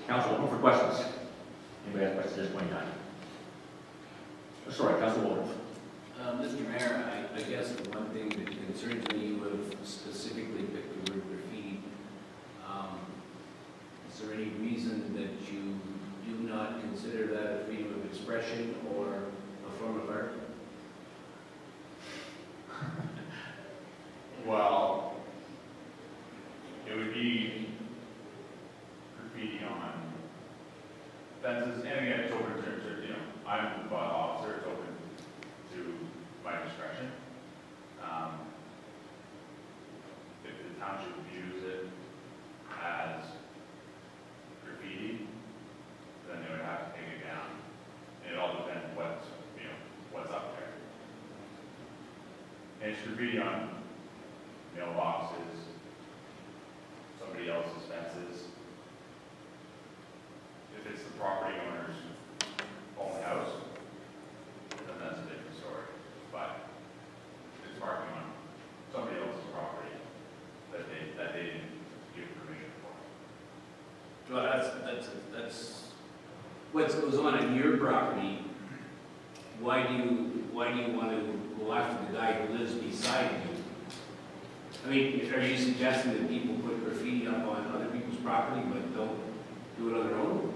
Council, open for questions. Anybody has questions at this point in time? Sorry, Council Wolf. Mr. Mayor, I guess the one thing that concerns me, you have specifically picked the word graffiti. Is there any reason that you do not consider that a freedom of expression or a form of art? Well, it would be graffiti on fences, and again, it's open to, I'm the bylaw officer, it's open to my discretion. If the township views it as graffiti, then they would have to take it down. And it all depends what's up there. And it's graffiti on mailboxes, somebody else's fences. If it's the property owner's own house, then that's a different story. But if it's marking on somebody else's property that they didn't give permission for. Well, that's what goes on your property. Why do you want to go after the guy who lives beside you? I mean, are you suggesting that people put graffiti up on other people's property but don't do it on their own?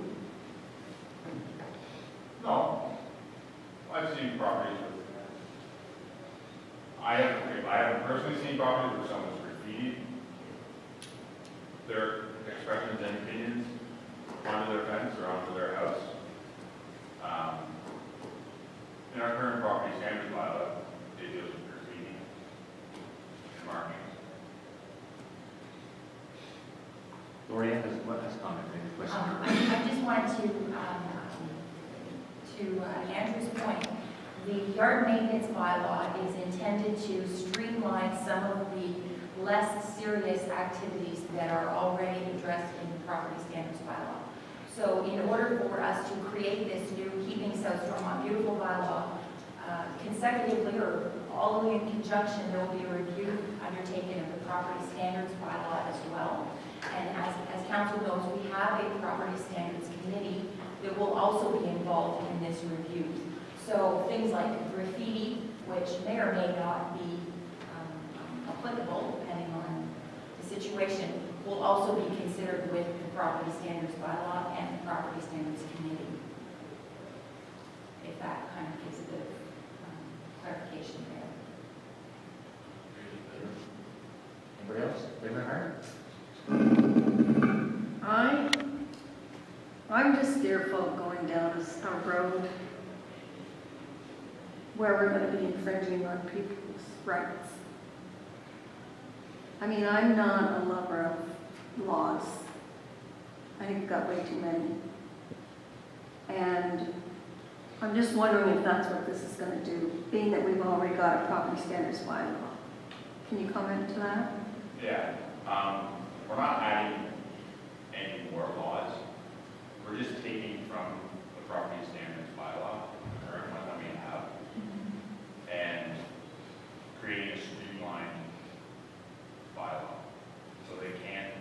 No, I've seen properties with, I haven't personally seen properties where someone's graffitied their expressions and opinions onto their fence or onto their house. In our current property standards bylaw, it deals with graffiti and markings. Lorianne has a comment, maybe a question. I just wanted to Andrew's point, the yard maintenance bylaw is intended to streamline some of the less serious activities that are already addressed in the property standards bylaw. So in order for us to create this new Keeping South Stormont Beautiful bylaw, consecutively or all the way in conjunction, there will be a review undertaken of the property standards bylaw as well. And as council knows, we have a property standards committee that will also be involved in this review. So things like graffiti, which may or may not be applicable depending on the situation, will also be considered with the property standards bylaw and the property standards committee. If that kind of gives a bit of clarification there. Anybody else? David Hart? I'm just fearful of going down a road where we're going to be infringing on people's rights. I mean, I'm not a lover of laws. I think we've got way too many. And I'm just wondering if that's what this is going to do, being that we've already got a property standards bylaw. Can you comment to that? Yeah, we're not adding any more laws. We're just taking from the property standards bylaw, the current one that we have, and creating a streamlined bylaw, so they can't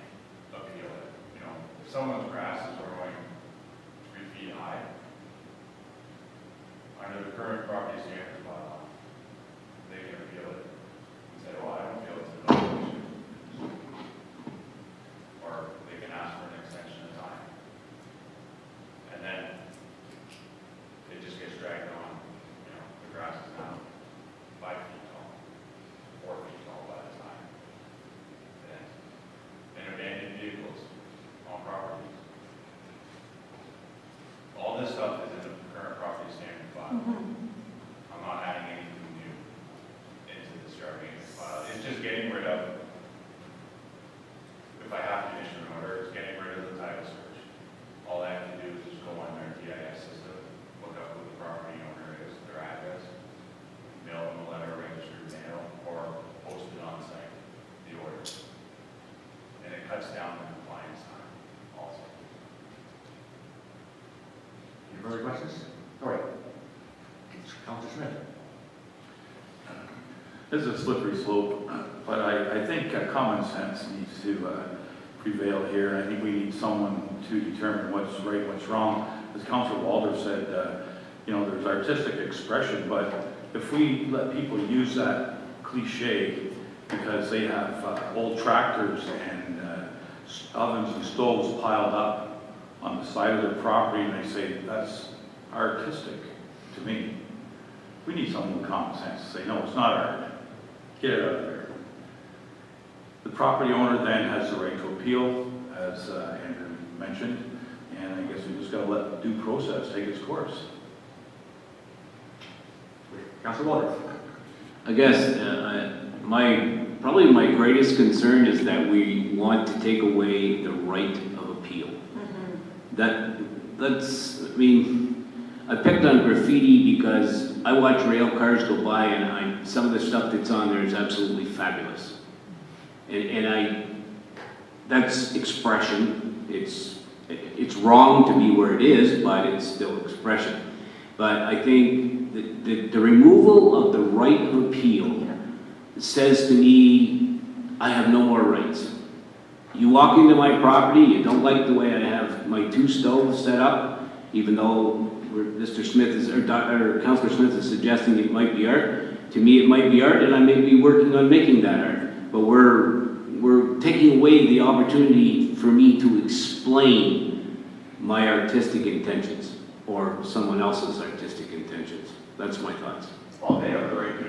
appeal it. If someone's grass is growing 3 feet high, under the current property standards bylaw, they can appeal it and say, well, I don't feel it's a violation. Or they can ask for an extension of time. And then it just gets dragged on. The grass is now 5 feet tall, 4 feet tall by the time. And abandoned vehicles on properties. All this stuff is in the current property standard file. I'm not adding anything new into this yard maintenance file. It's just getting rid of, if I have to issue an order, it's getting rid of the title search. All I have to do is just go on their GIS system, look up who the property owner is, their address, mail them a letter, registered mail, or post it on site, the order. And it cuts down the compliance time also. Any further questions? Sorry. Councilor Smith. This is a slippery slope, but I think common sense needs to prevail here. And I think we need someone to determine what's right, what's wrong. As Councilor Walter said, you know, there's artistic expression, but if we let people use that cliche because they have old tractors and ovens and stoves piled up on the side of their property, and they say that's artistic to me. We need someone with common sense to say, no, it's not art. Get it out of there. The property owner then has the right to appeal, as Andrew mentioned, and I guess we just got to let due process take its course. Councilor Walters. I guess probably my greatest concern is that we want to take away the right of appeal. That's, I mean, I picked on graffiti because I watch rail cars go by and some of the stuff that's on there is absolutely fabulous. That's expression. It's wrong to be where it is, but it's still expression. But I think the removal of the right of appeal says to me, I have no more rights. You walk into my property, you don't like the way I have my 2 stoves set up, even though Mr. Smith is, or Councilor Smith is suggesting it might be art. To me, it might be art, and I may be working on making that art. But we're taking away the opportunity for me to explain my artistic intentions or someone else's artistic intentions. That's my thoughts. Well, they have the right to